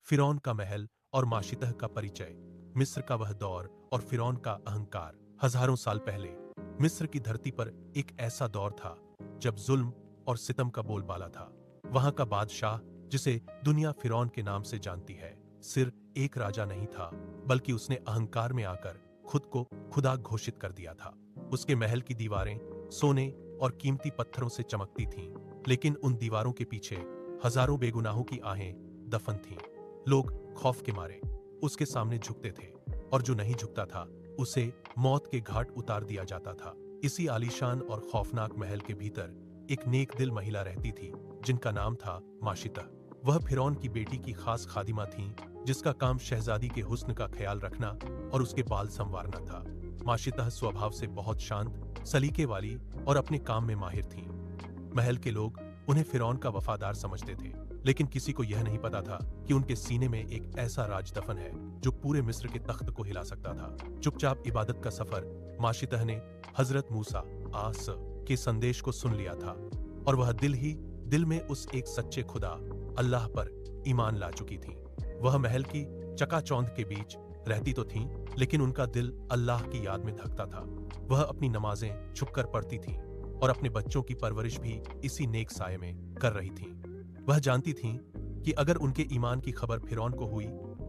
फिरौन का महल और माशितह का परिचय। मिस्र का वह दौर और फिरौन का अहंकार। हजारों साल पहले मिस्र की धरती पर एक ऐसा दौर था जब जुल्म और सितम का बोलबाला था। वहां का बादशाह, जिसे दुनिया फिरौन के नाम से जानती है, सिर्फ एक राजा नहीं था, बल्कि उसने अहंकार में आकर खुद को खुदा घोषित कर दिया था। उसके महल की दीवारें सोने और कीमती पत्थरों से चमकती थीं, लेकिन उन दीवारों के पीछे हजारों बेगुनाहों की आहें दफन थीं। लोग खौफ के मारे उसके सामने झुकते थे, और जो नहीं झुकता था उसे मौत के घाट उतार दिया जाता था। इसी आलीशान और खौफनाक महल के भीतर एक नेक दिल महिला रहती थी, जिनका नाम था माशितह। वह फिरौन की बेटी की खास खादिमा थी, जिसका काम शहजादी के हुस्न का ख्याल रखना और उसके बाल संवारना था। माशितह स्वभाव से बहुत शांत, सलीके वाली और अपने काम में माहिर थीं। महल के लोग उन्हें फिरौन का वफादार समझते थे, लेकिन किसी को यह नहीं पता था कि उनके सीने में एक ऐसा राज दफन है जो पूरे मिस्र के तख्त को हिला सकता था। चुपचाप इबादत का सफर माशितह ने हजरत मूसा आस के संदेश को सुन लिया था, और वह दिल में उस एक सच्चे खुदा अल्लाह पर ईमान ला चुकी थी। वह महल की चकाचौंध के बीच रहती तो थीं, लेकिन उनका दिल अल्लाह की याद में धकता था। वह अपनी नमाजें छुपकर पढ़ती थीं और अपने बच्चों की परवरिश भी इसी नेक साये में कर रही थीं। वह जानती थीं कि अगर उनके ईमान की खबर फिरौन को हुई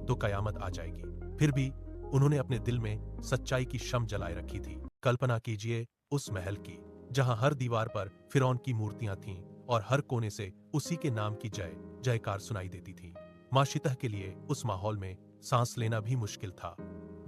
तो कयामत आ जाएगी। फिर भी उन्होंने अपने दिल में सच्चाई की शम जलाए रखी थी। कल्पना कीजिए उस महल की, जहां हर दीवार पर फिरौन की मूर्तियां थीं और हर कोने से उसी के नाम की जय जयकार सुनाई देती थी। माशितह के लिए उस माहौल में सांस लेना भी मुश्किल था,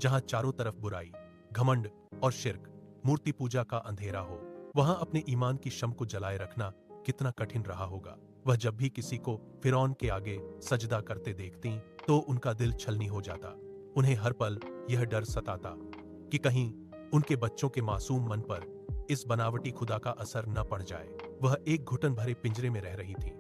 जहां चारों तरफ बुराई, घमंड और शिर्क, मूर्ति पूजा का अंधेरा हो। वहां अपने ईमान की शम को जलाए रखना कितना कठिन रहा होगा। वह जब भी किसी को फिरौन के आगे सजदा करते देखती तो उनका दिल छलनी हो जाता। उन्हें हर पल यह डर सताता कि कहीं उनके बच्चों के मासूम मन पर इस बनावटी खुदा का असर न पड़ जाए। वह एक घुटन भरे पिंजरे में रह रही थी,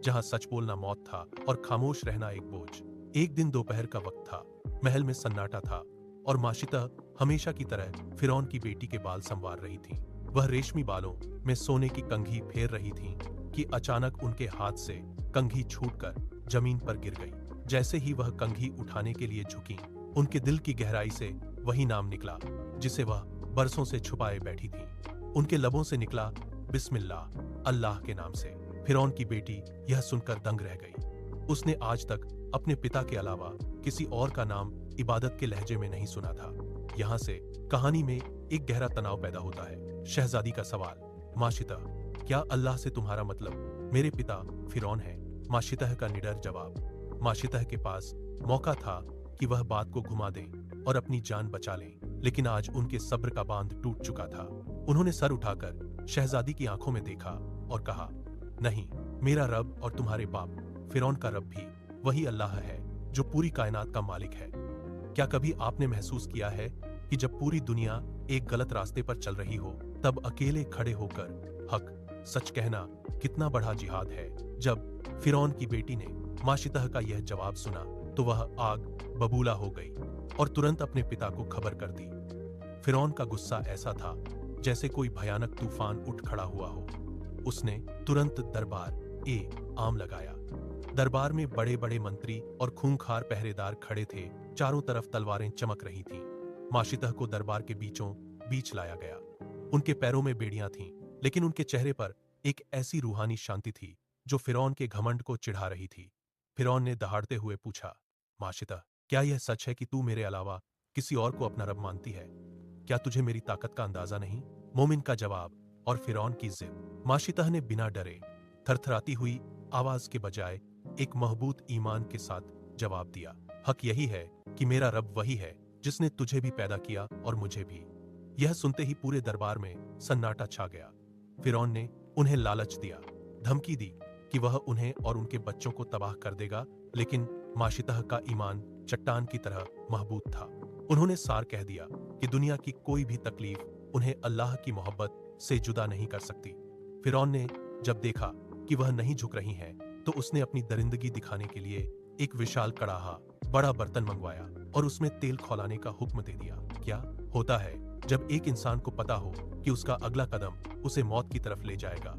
जहां सच बोलना मौत था और खामोश रहना एक बोझ। एक दिन दोपहर का वक्त था, महल में सन्नाटा था और माशितह हमेशा की तरह फिरौन की बेटी के बाल संवार रही थी। वह रेशमी बालों में सोने की कंघी फेर रही थी कि अचानक उनके हाथ से कंघी छूटकर जमीन पर गिर गई। जैसे ही वह कंघी उठाने के लिए झुकी, उनके दिल की गहराई से वही नाम निकला जिसे वह बरसों से छुपाए बैठी थी। उनके लबों से निकला बिस्मिल्लाह, अल्लाह के नाम से। फिरौन की बेटी यह सुनकर दंग रह गई। उसने आज तक अपने पिता के अलावा किसी और का नाम इबादत के लहजे में नहीं सुना था। यहाँ से कहानी में एक गहरा तनाव पैदा होता है। शहजादी का सवाल, माशितह, क्या अल्लाह से तुम्हारा मतलब मेरे पिता फिरौन है? माशितह का निडर जवाब, माशितह के पास मौका था कि वह बात को घुमा दें और अपनी जान बचा लें, लेकिन आज उनके सब्र का बांध टूट चुका था। उन्होंने सर उठाकर शहजादी की आंखों में देखा और कहा, नहीं, मेरा रब और तुम्हारे बाप फिरौन का रब भी वही अल्लाह है जो पूरी कायनात का मालिक है। क्या कभी आपने महसूस किया है कि जब पूरी दुनिया एक गलत रास्ते पर चल रही हो, तब अकेले खड़े होकर हक सच कहना कितना बड़ा जिहाद है? जब फिरौन की बेटी ने माशितह का यह जवाब सुना तो वह आग बबूला हो गई और तुरंत अपने पिता को खबर कर दी। फिरौन का गुस्सा ऐसा था जैसे कोई भयानक तूफान उठ खड़ा हुआ हो। उसने तुरंत दरबार आम लगाया। दरबार में बड़े बड़े मंत्री और खूंखार पहरेदार खड़े थे। चारों तरफ तलवारें चमक रही थीं। माशितह को दरबार के बीचों बीच लाया गया। उनके पैरों में बेड़ियां थीं, लेकिन उनके चेहरे पर एक ऐसी रूहानी शांति थी जो फिरौन के घमंड को चिढ़ा रही थी। फिरौन ने दहाड़ते हुए पूछा, माशितह, क्या यह सच है कि तू मेरे अलावा किसी और को अपना रब मानती है? क्या तुझे मेरी ताकत का अंदाजा नहीं? मोमिन का जवाब और फिरौन की जिद। माशितह ने बिना डरे, थरथराती हुई आवाज के बजाय एक महबूत ईमान के साथ जवाब दिया, हक यही है कि मेरा रब वही है जिसने तुझे भी पैदा किया और मुझे भी। यह सुनते ही पूरे दरबार में सन्नाटा छा गया। फिरौन ने उन्हें लालच दिया, धमकी दी कि वह उन्हें और उनके बच्चों को तबाह कर देगा, लेकिन माशितह का ईमान चट्टान की तरह महबूत था। उन्होंने सार कह दिया कि दुनिया की कोई भी तकलीफ उन्हें अल्लाह की मोहब्बत से जुदा नहीं कर सकती। फिरौन ने जब देखा कि वह नहीं झुक रही हैं, तो उसने अपनी दरिंदगी दिखाने के लिए एक विशाल कड़ाहा, बड़ा बर्तन मंगवाया और उसमें तेल खौलाने का हुक्म दे दिया। क्या होता है जब एक इंसान को पता हो कि उसका अगला कदम उसे मौत की तरफ ले जाएगा,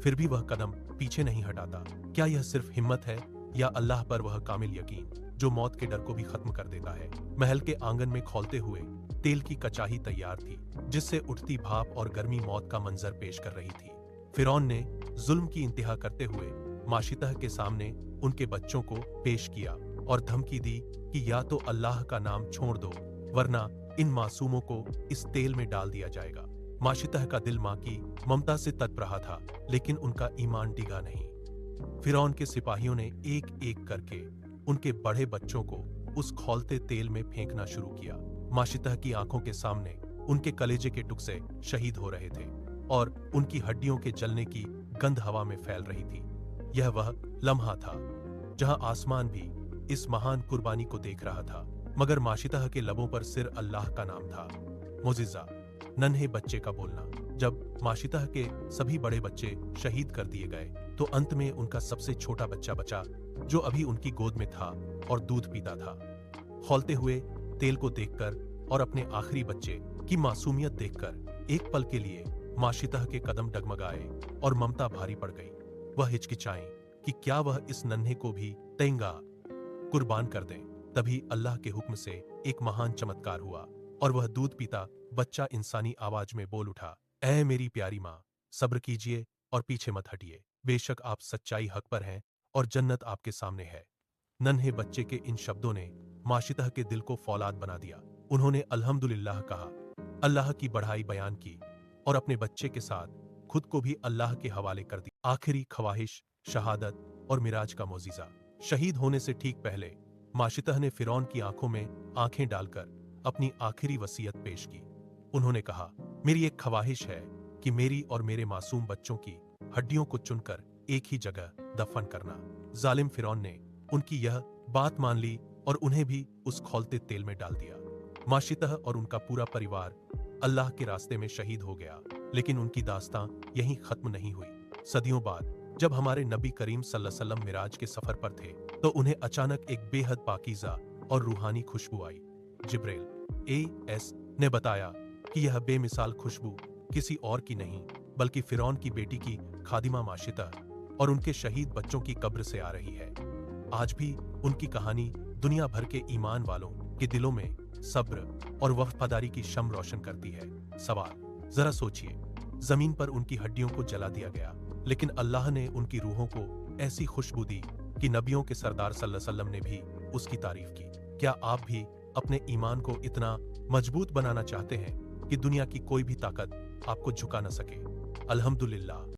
फिर भी वह कदम पीछे नहीं हटाता? क्या यह सिर्फ हिम्मत है या अल्लाह पर वह कामिल यकीन जो मौत के डर को भी खत्म कर देता है। महल के आंगन में खौलते हुए तेल की कचाही तैयार थी, जिससे उठती भाप और गर्मी मौत का मंजर पेश कर रही थी। फिरौन ने जुल्म की इंतहा करते हुए माशितह के सामने उनके बच्चों को पेश किया और धमकी दी कि या तो अल्लाह का नाम छोड़ दो, वरना इन मासूमों को इस तेल में डाल दिया जाएगा। माशितह का दिल मां की ममता से तड़प रहा था, लेकिन उनका ईमान डिगा नहीं। फिरौन के सिपाहियों ने एक एक करके उनके बड़े बच्चों को उस खौलते तेल में फेंकना शुरू किया। माशितह की आंखों के सामने उनके कलेजे के टुकड़े शहीद हो रहे थे और उनकी हड्डियों के जलने की गंध हवा में फैल रही थी। यह वह लम्हा था जहां आसमान भी इस महान कुर्बानी को देख रहा था, मगर माशितह के लबों पर सिर अल्लाह का नाम था। मुजिज़ा, नन्हे बच्चे का बोलना। जब माशितह के सभी बड़े बच्चे शहीद कर दिए गए तो अंत में उनका सबसे छोटा बच्चा बचा, जो अभी उनकी गोद में था और दूध पीता था। खौलते हुए तेल को देखकर और अपने आखिरी बच्चे की मासूमियत देखकर एक पल के लिए माशितह के कदम डगमगाए और ममता भारी पड़ गई। वह हिचकिचाएं कि क्या वह इस नन्हे को भी तेंगा कुर्बान कर दें। तभी अल्लाह के हुक्म से एक महान चमत्कार हुआ और वह दूध पीता बच्चा इंसानी आवाज में बोल उठा, ऐ मेरी प्यारी माँ, सब्र कीजिए और पीछे मत हटिए। बेशक आप सच्चाई हक पर हैं और जन्नत आपके सामने है। नन्हे बच्चे के इन शब्दों ने माशितह के दिल को फौलाद बना दिया। उन्होंने अल्हम्दुलिल्लाह कहा, अल्लाह की बढ़ाई बयान की और अपने बच्चे के साथ खुद को भी अल्लाह के हवाले कर दिया। आखिरी ख्वाहिश, शहादत और मिराज का मोजीजा। शहीद होने से ठीक पहले माशितह ने फिरौन की आंखों में आंखें डालकर अपनी आखिरी वसीयत पेश की। उन्होंने कहा, मेरी एक ख्वाहिश है कि मेरी और मेरे मासूम बच्चों की हड्डियों को चुनकर एक ही जगह दफन करना। जालिम फिरौन ने उनकी यह बात मान ली और उन्हें भी उस खौलते तेल में डाल दिया। माशितह और उनका पूरा परिवार अल्लाह के रास्ते में शहीद हो गया, लेकिन उनकी दास्तां यहीं खत्म नहीं हुई। सदियों बाद जब हमारे नबी करीम सल्लल्लाहु अलैहि वसल्लम मिराज के सफर पर थे, तो उन्हें अचानक एक बेहद पाकीज़ा और रूहानी खुशबू आई। जिब्रील एस ने बताया कि यह बेमिसाल खुशबू किसी और की नहीं, बल्कि फिरौन की बेटी की खादिमा माशितह और उनके शहीद बच्चों की कब्र से आ रही है। आज भी उनकी कहानी दुनिया भर के ईमान वालों के दिलों में सब्र और वफादारी की शम्म रोशन करती है। सवाल, जरा सोचिए, जमीन पर उनकी हड्डियों को जला दिया गया, लेकिन अल्लाह ने उनकी रूहों को ऐसी खुशबू दी कि नबियों के सरदार सल्लल्लाहु अलैहि वसल्लम ने भी उसकी तारीफ की। क्या आप भी अपने ईमान को इतना मजबूत बनाना चाहते हैं कि दुनिया की कोई भी ताकत आपको झुका न सके? अल्हम्दुलिल्लाह।